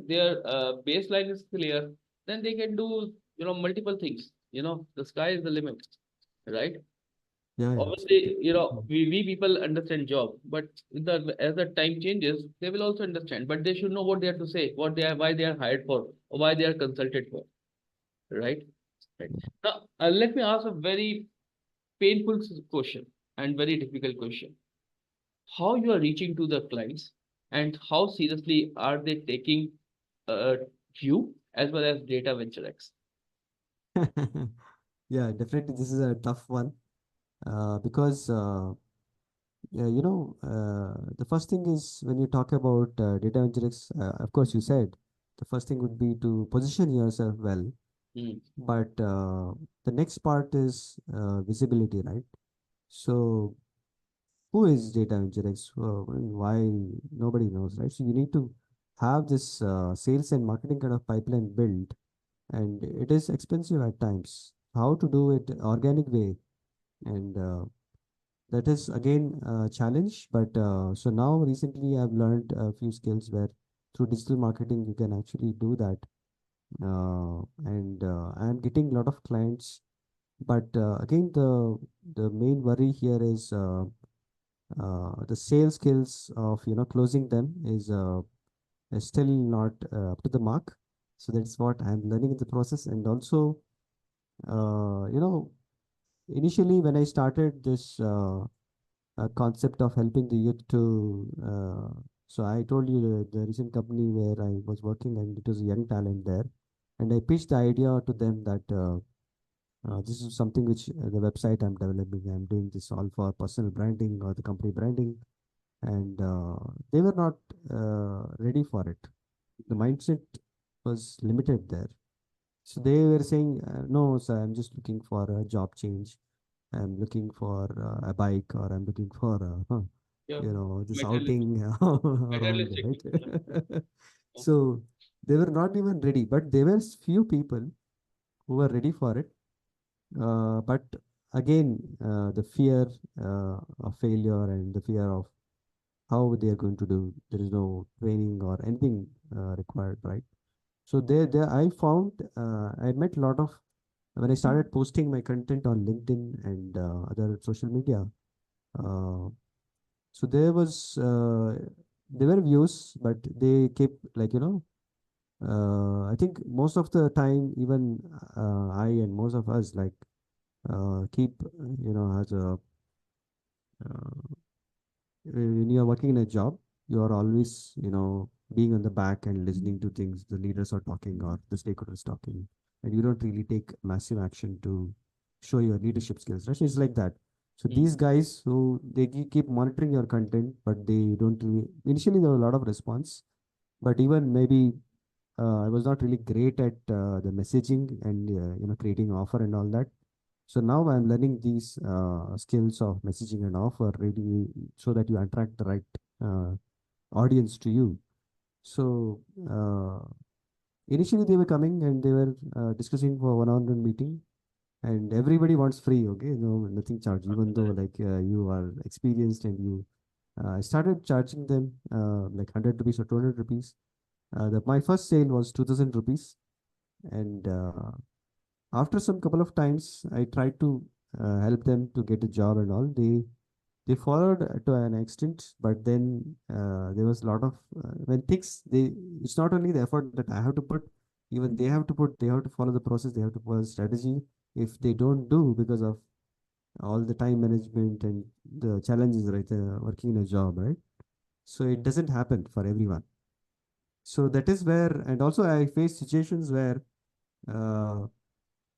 baseline is clear, then they can do, multiple things. The sky is the limit, right? yeah, yeah, absolutely. Obviously, we people understand job, but as the time changes, they will also understand. But they should know what they have to say, what they are, why they are hired for, or why they are consulted for, right? Right. Now, let me ask a very painful question and very difficult question. How you are reaching to the clients, and how seriously are they taking uh, you as well as Data Venture X? Yeah, definitely this is a tough one because yeah, the first thing is when you talk about data engineering, of course, you said the first thing would be to position yourself well, Hmm. but the next part is visibility, right? So, who is data engineering? Why nobody knows, right? So, you need to have this sales and marketing kind of pipeline built, and it is expensive at times. How to do it organic way, and that is again a challenge. But so now recently I've learned a few skills where through digital marketing you can actually do that, and I'm getting a lot of clients. But again, the main worry here is the sales skills of closing them is still not up to the mark. So that's what I'm learning in the process. And also, uh, you know, initially when I started this concept of helping the youth to, so I told you the recent company where I was working, and it was a young talent there, and I pitched the idea to them that this is something which the website I'm developing. I'm doing this all for personal branding or the company branding, and they were not ready for it. The mindset was limited there. So they were saying, no, sir, I'm just looking for a job change. I'm looking for a bike, or I'm looking for Yeah, this materialistic, outing around, materialistic people. Yeah. right? Yeah. So they were not even ready, but there were few people who were ready for it. But again, the fear of failure and the fear of how they are going to do. There is no training or anything required, right? So there I found I met a lot of when I started posting my content on LinkedIn and other social media. Uh, so there were views, but they kept like I think most of the time even I and most of us like keep as a when you are working in a job, you are always, being on the back and listening to things the leaders are talking or the stakeholders talking, and you don't really take massive action to show your leadership skills. Right? So it's like that. So Hmm. these guys who they keep monitoring your content, but they don't really. Initially, there was a lot of response, but even maybe I was not really great at the messaging and creating offer and all that. So now I'm learning these skills of messaging and offer really so that you attract the right uh, audience to you. So initially they were coming and they were discussing for one-on-one meeting, and everybody wants free. Okay, no, nothing charged, even though like you are experienced and you. I started charging them like 100 rupees or 200 rupees. My first sale was 2000 rupees, and after some couple of times, I tried to help them to get a job and all. They followed to an extent, but then there was a lot of when things they. It's not only the effort that I have to put, even they have to put. They have to follow the process. They have to follow the strategy. If they don't do because of all the time management and the challenges, right, working in a job, right? So it doesn't happen for everyone. So that is where, and also I faced situations where uh,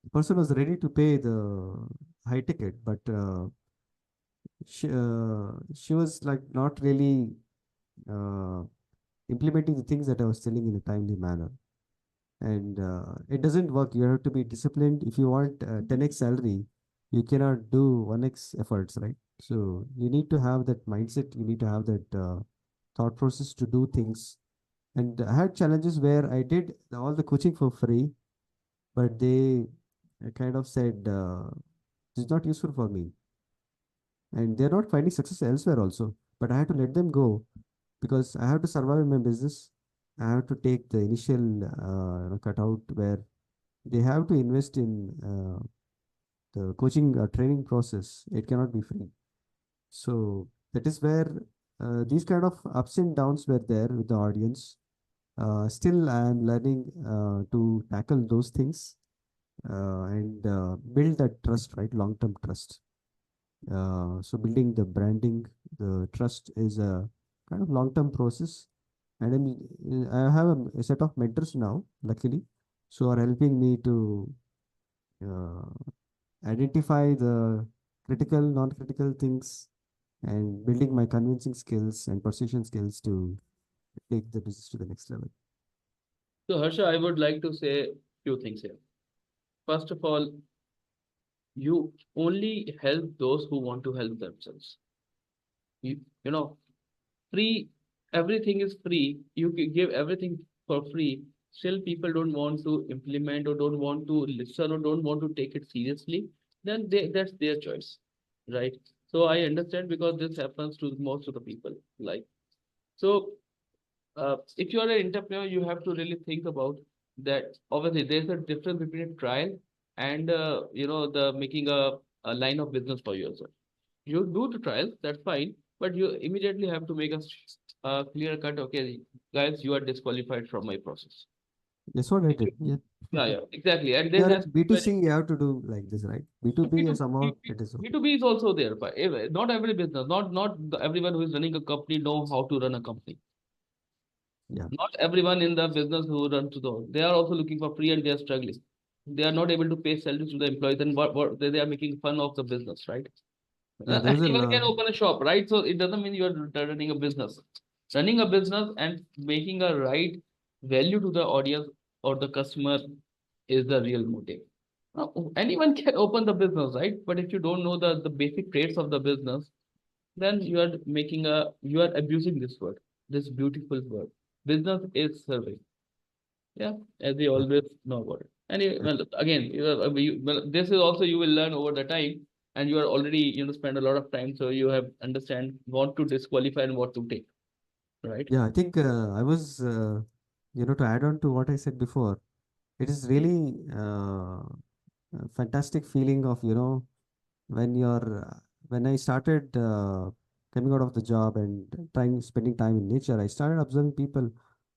the person was ready to pay the high ticket, but she was like not really uh, implementing the things that I was telling in a timely manner. And it doesn't work. You have to be disciplined. If you want 10x salary, you cannot do 1x efforts, right? So you need to have that mindset, you need to have that thought process to do things. And I had challenges where I did all the coaching for free, but they kind of said, it's not useful for me. And they're not finding success elsewhere also. But I had to let them go because I have to survive in my business. I have to take the initial cutout where they have to invest in the coaching training process. It cannot be free. So that is where these kind of ups and downs were there with the audience. Still, I am learning to tackle those things and build that trust, right? Long-term trust. So building the branding, the trust is a kind of long-term process. And I have a set of mentors now, luckily, so are helping me to uh, identify the critical, non-critical things and building my convincing skills and persuasion skills to take the business to the next level. So Harsha, I would like to say few things here. First of all, you only help those who want to help themselves. You know, free, everything is free. You give everything for free. Still, people don't want to implement or don't want to listen or don't want to take it seriously. Then that's their choice, right? So I understand because this happens to most of the people. Like so, if you are an entrepreneur, you have to really think about that. Obviously, there's a difference between a trial and the making a line of business for yourself. You do the trials, that's fine, but you immediately have to make a clear cut. Okay, guys, you are disqualified from my process. That's what I If did. you- Yeah. Yeah, yeah, exactly. And You there are has in to be very B2C, you have to do like this, right? B2B, B2, somehow it is. B2B is also there, but not every business, everyone who is running a company know how to run a company. Yeah. Not everyone in the business who run to they are also looking for free and they are struggling. They are not able to pay salaries to the employees, and what they are making fun of the business, right? Yeah, there was a Anyone can law. open a shop, right? So it doesn't mean you are running a business. Running a business and making a right value to the audience or the customer is the real motive. Anyone can open the business, right? But if you don't know the basic traits of the business, then you are abusing this word, this beautiful word. Business is serving. Yeah, as we Yeah. always know about it. And Yeah. well, again, this is also you will learn over the time, and you are already spend a lot of time, so you have understand what to disqualify and what to take, right? Yeah, I think I was, to add on to what I said before, it is really a fantastic feeling of, when when I started coming out of the job and spending time in nature, I started observing people.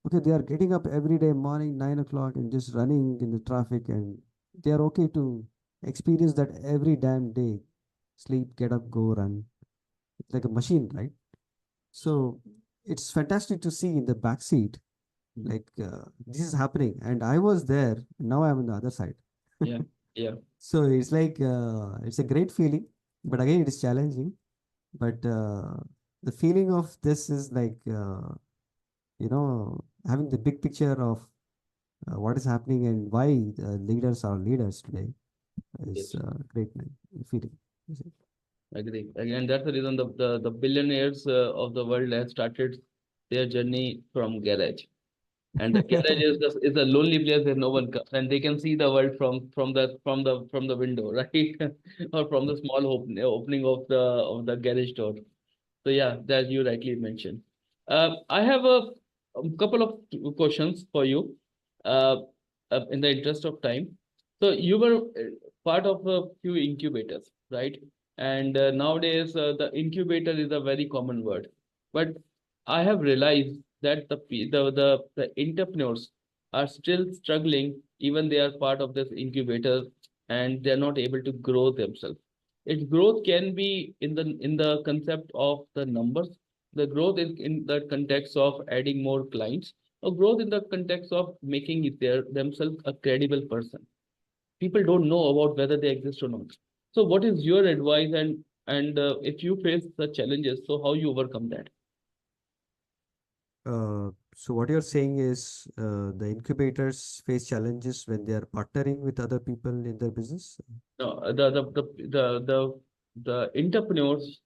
Okay, they are getting up every day morning 9 o'clock and just running in the traffic, and they are okay to experience that every damn day. Sleep, get up, go run. It's like a machine, right? So it's fantastic to see in the back seat, like this is happening, and I was there. Now I'm on the other side. Yeah, yeah, So it's like it's a great feeling, but again, it is challenging. But the feeling of this is like having the big picture of what is happening and why leaders are leaders today is yes, great feeling. Is it? agree. Again, that's the reason the billionaires of the world have started their journey from garage. And the garage is a lonely place where no one comes, and they can see the world from the window, right? Or from the small opening of the garage door. So yeah, that you rightly mentioned. I have a couple of questions for you, uh, in the interest of time. So you were part of a few incubators, right? And nowadays, the incubator is a very common word. But I have realized that the entrepreneurs are still struggling, even they are part of this incubator, and they are not able to grow themselves. Its growth can be in the concept of the numbers. The growth is in the context of adding more clients, or growth in the context of making it themselves a credible person. People don't know about whether they exist or not. So, what is your advice, and if you face the challenges, so how you overcome that? So what you're saying is the incubators face challenges when they are partnering with other people in their business. No, the entrepreneurs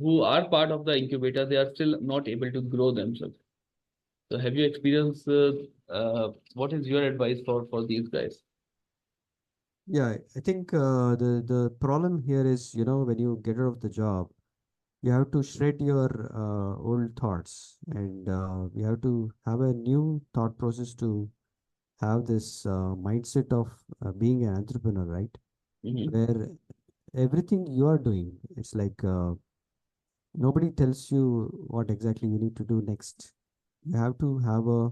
who are part of the incubator, they are still not able to grow themselves. So have you experienced what is your advice for these guys? Yeah, I think the problem here is, you know, when you get out of the job, you have to shred your old thoughts, and you have to have a new thought process to have this mindset of being an entrepreneur, right? Mm-hmm. Where everything you are doing, it's like nobody tells you what exactly you need to do next. You have to have a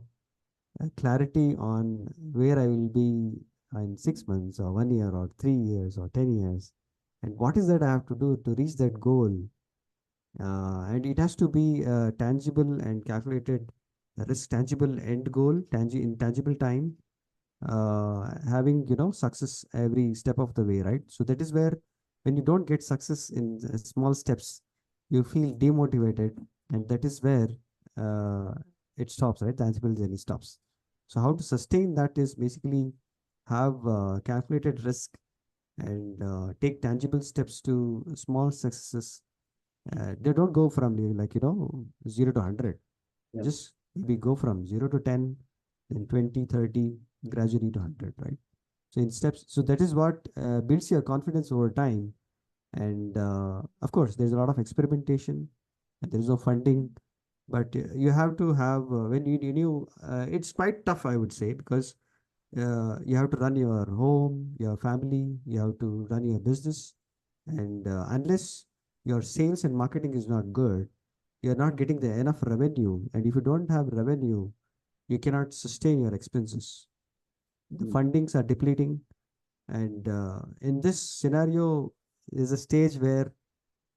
clarity on where I will be in 6 months or 1 year or 3 years or 10 years, and what is that I have to do to reach that goal. And it has to be tangible and calculated risk, tangible end goal, in tangible time, having, you know, success every step of the way, right? So that is where, when you don't get success in small steps, you feel demotivated, and that is where uh, it stops, right? Tangible journey stops. So how to sustain that is basically have calculated risk, and take tangible steps to small successes. They don't go from like, you know, 0 to 100. Yeah. Just we go from 0 to 10, then 20, 30, gradually to 100, right? So in steps. So that is what builds your confidence over time. And of course, there's a lot of experimentation, and there is no funding, but you have to have, when you it's quite tough, I would say, because you have to run your home, your family, you have to run your business. And unless your sales and marketing is not good, you're not getting the enough revenue. And if you don't have revenue, you cannot sustain your expenses. The Mm. fundings are depleting. And in this scenario is a stage where,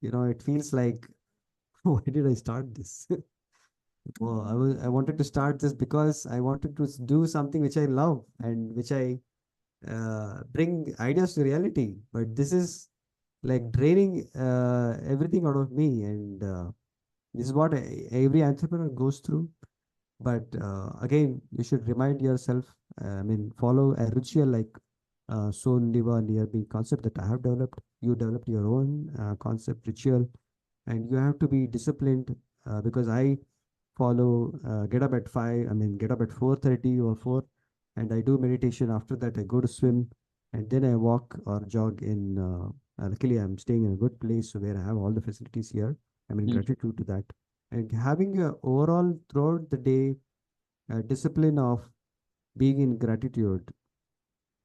you know, it feels like, why did I start this? Well, I wanted to start this because I wanted to do something which I love and which I bring ideas to reality. But this is like draining everything out of me. And this is what every entrepreneur goes through. But again, you should remind yourself, I mean, follow a ritual like soul, liver, near being concept that I have developed. You developed your own concept, ritual, and you have to be disciplined, because I follow get up at 5, I mean, get up at 4:30 or 4, and I do meditation. After that, I go to swim, and then I walk or jog in. Luckily, I'm staying in a good place where I have all the facilities here. I'm in Mm. gratitude to that. And having a overall throughout the day discipline of being in gratitude,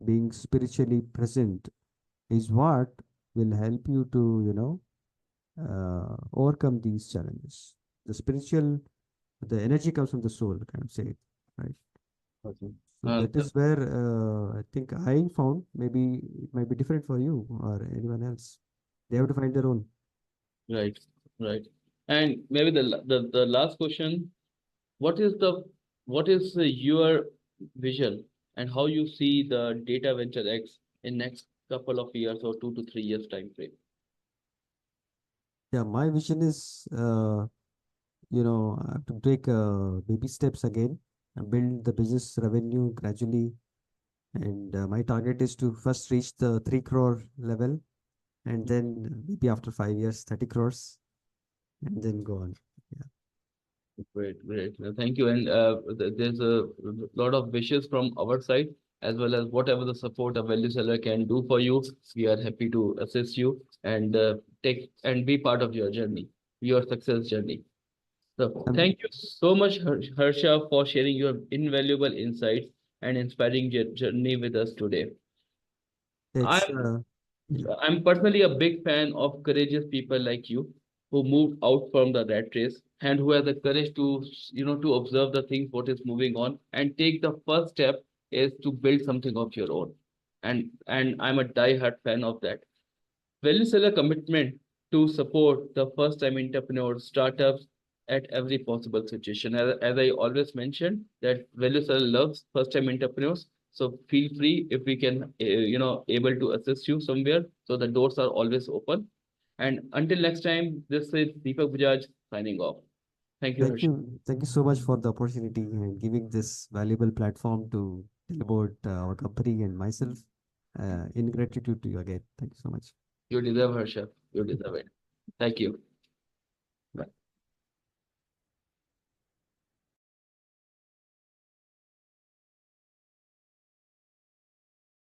being spiritually present, is what will help you to, you know, overcome these challenges. The spiritual, the energy comes from the soul, kind of say, right? Awesome. So that is where I think I found, maybe it might be different for you or anyone else. They have to find their own. Right, right. And maybe the last question, what is your vision and how you see the Data Venture X in next couple of years or 2 to 3 years time frame? Yeah, my vision is, you know, I have to take baby steps again and build the business revenue gradually. And my target is to first reach the 3 crore level, and then maybe after 5 years, 30 crores, and then go on. Yeah. Great, great. Thank you. And there's a lot of wishes from our side, as well as whatever the support a value seller can do for you. We are happy to assist you and take and be part of your journey, your success journey. So Um, thank you so much, Harsha, for sharing your invaluable insights and inspiring journey with us today. it's, I'm yeah. I'm personally a big fan of courageous people like you who moved out from the rat race and who have the courage to, to observe the things what is moving on and take the first step is to build something of your own. And I'm a die-hard fan of that. Value Seller commitment to support the first-time entrepreneurs, startups at every possible situation. As I always mentioned, that Value Seller loves first-time entrepreneurs. So feel free if we can, able to assist you somewhere. So the doors are always open. And until next time, this is Deepak Bajaj signing off. Thank you, Harsha. Thank you so much for the opportunity and giving this valuable platform to tell about our company and myself. In gratitude to you again. Thank you so much. You deserve, Harsha. You deserve it. Thank you.